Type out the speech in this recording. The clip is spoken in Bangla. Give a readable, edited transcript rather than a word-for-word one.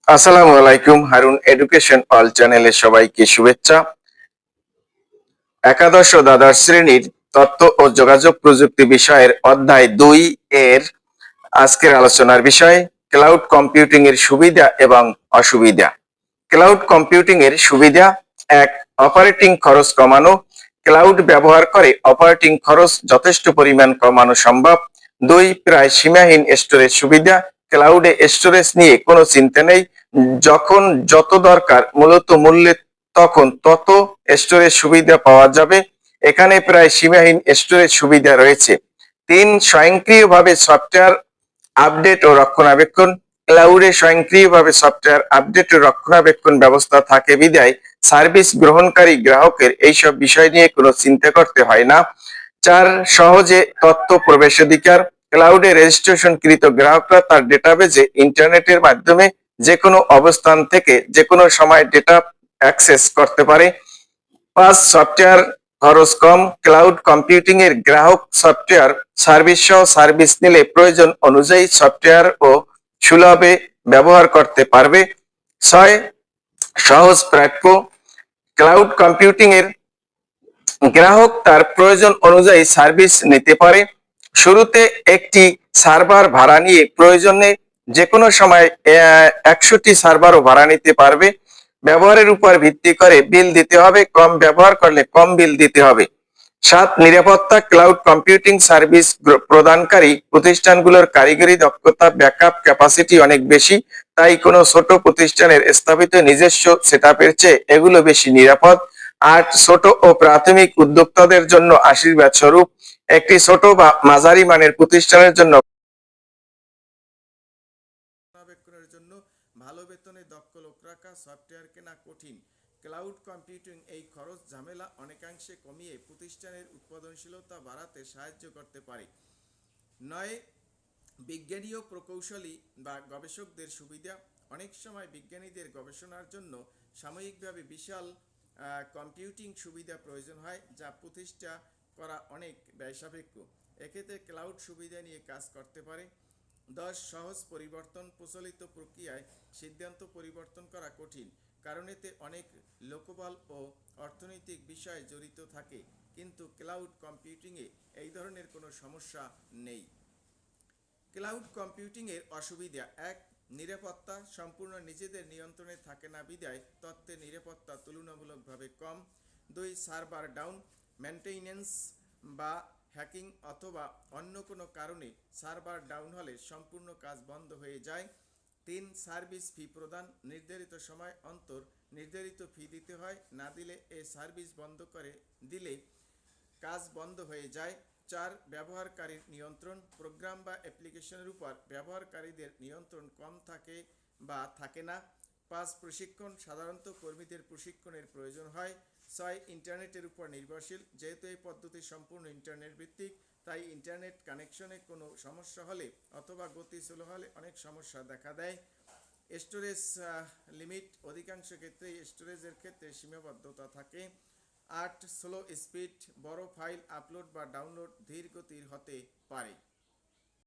আসসালামু আলাইকুম। হারুন এডুকেশন অল চ্যানেলে সবাইকে শুভেচ্ছা। একাদশ ও দ্বাদশ শ্রেণীর তথ্য ও যোগাযোগ প্রযুক্তি বিষয়ের অধ্যায় 2 এর আজকের আলোচনার বিষয় ক্লাউড কম্পিউটিং এর সুবিধা এবং অসুবিধা। ক্লাউড কম্পিউটিং এর সুবিধা: 1. অপারেটিং খরচ কমানো। ক্লাউড ব্যবহার করে অপারেটিং খরচ যথেষ্ট পরিমাণ কমানো সম্ভব। 2. প্রায় সীমাহীন স্টোরেজ সুবিধা। ক্লাউডে স্টোরেজ নিয়ে কোনো চিন্তা নেই, যখন যত দরকার মূলত মূল্যে তখন তত স্টোরেজ সুবিধা পাওয়া যাবে। এখানে প্রায় সীমাহীন স্টোরেজ সুবিধা রয়েছে। 3. স্বয়ংক্রিয়ভাবে সফটওয়্যার আপডেট ও রক্ষণাবেক্ষণ। ক্লাউডে স্বয়ংক্রিয়ভাবে সফটওয়্যার আপডেট ও রক্ষণাবেক্ষণ ব্যবস্থা থাকে বিধায় সার্ভিস গ্রহণকারী গ্রাহকের এইসব বিষয় নিয়ে কোনো চিন্তা করতে হয় না। 4. সহজে তথ্য প্রবেশাধিকার। ক্লাউডে রেজিস্ট্রেশনকৃত গ্রাহকরা তার ডেটাবেজে ইন্টারনেটের মাধ্যমে যে কোনো অবস্থান থেকে যে কোনো সময় ডেটা অ্যাক্সেস করতে পারে। 5. সফটওয়্যার খরচ কম। ক্লাউড কম্পিউটিং এর গ্রাহক সফটওয়্যার সার্ভিস সহ সার্ভিস নিলে প্রয়োজন অনুযায়ী সফটওয়্যার ও সুলভে ব্যবহার করতে পারবে। 6. সহজ প্রাপ্য। ক্লাউড কম্পিউটিং এর গ্রাহক তার প্রয়োজন অনুযায়ী সার্ভিস নিতে পারে। শুরুতে একটি সার্ভার ভাড়া নিয়ে প্রয়োজনে যে কোনো সময় 100টি সার্ভারও ভাড়া নিতে পারবে। ব্যবহারের উপর ভিত্তি করে বিল দিতে হবে, কম ব্যবহার করলে কম বিল দিতে হবে। 7. নিরাপত্তা। ক্লাউড কম্পিউটিং সার্ভিস প্রদানকারী প্রতিষ্ঠানগুলোর কারিগরি দক্ষতা, ব্যাকআপ ক্যাপাসিটি অনেক বেশি, তাই কোনো ছোট প্রতিষ্ঠানের স্থাপিত নিজস্ব সেটআপের চেয়ে এগুলো বেশি নিরাপদ। 8. ছোট ও প্রাথমিক উদ্যোক্তাদের জন্য আশীর্বাদ স্বরূপ। একটি ছোট বা মাঝারি মানের প্রতিষ্ঠানের জন্য রক্ষণাবেক্ষণের জন্য ভালো বেতনে দক্ষ লোক রাখা, সফটওয়্যার কেনা কঠিন। ক্লাউড কম্পিউটিং এই খরচ ঝামেলা অনেকাংশে কমিয়ে প্রতিষ্ঠানের উৎপাদনশীলতা বাড়াতে সাহায্য করতে পারে। 9. বিজ্ঞানী ও প্রকৌশলী বা গবেষকদের সুবিধা। অনেক সময় বিজ্ঞানীদের গবেষণার জন্য সাময়িকভাবে বিশাল কম্পিউটিং সুবিধা প্রয়োজন হয়, যা প্রতিষ্ঠা করা অনেক ব্যয়সাপেক্ষ। এক্ষেত্রে ক্লাউড সুবিধা নিয়ে কাজ করতে পারে। 10. সহজ পরিবর্তন। প্রচলিত প্রক্রিয়ায় সিদ্ধান্ত পরিবর্তন করা কঠিন, কারণ এতে অনেক লোকবল ও অর্থনৈতিক বিষয় জড়িত থাকে, কিন্তু ক্লাউড কম্পিউটিংয়ে এই ধরনের কোনো সমস্যা নেই। ক্লাউড কম্পিউটিং এর অসুবিধা: 1. নিরাপত্তা। সম্পূর্ণ নিজেদের নিয়ন্ত্রণে থাকে না বিধায় তথ্যের নিরাপত্তা তুলনামূলকভাবে কম। 2. Server down. মেইনটেনেন্স বা হ্যাকিং অথবা অন্য কোনো কারণে সার্ভার ডাউন হলে সম্পূর্ণ কাজ বন্ধ হয়ে যায়। 3. সার্ভিস ফি প্রদান। নির্ধারিত সময় অন্তর নির্ধারিত ফি দিতে হয়, না দিলে এই সার্ভিস বন্ধ করে দিলে কাজ বন্ধ হয়ে যায়। 4. ব্যবহারকারীর নিয়ন্ত্রণ। প্রোগ্রাম বা অ্যাপ্লিকেশনের উপর ব্যবহারকারীদের নিয়ন্ত্রণ কম থাকে বা থাকে না। 5. প্রশিক্ষণ। সাধারণত কর্মীদের প্রশিক্ষণের প্রয়োজন হয়। 6. ইন্টারনেটের উপর নির্ভরশীল। যেহেতু এই পদ্ধতি সম্পূর্ণ ইন্টারনেট ভিত্তিক, তাই ইন্টারনেট কানেকশনে কোনো সমস্যা হলে অথবা গতি স্লো হলে অনেক সমস্যা দেখা দেয়। Storage limit. অধিকাংশ ক্ষেত্রেই স্টোরেজের ক্ষেত্রে সীমাবদ্ধতা থাকে। 8. Slow speed. বড় ফাইল আপলোড বা ডাউনলোড ধীর গতির হতে পারে।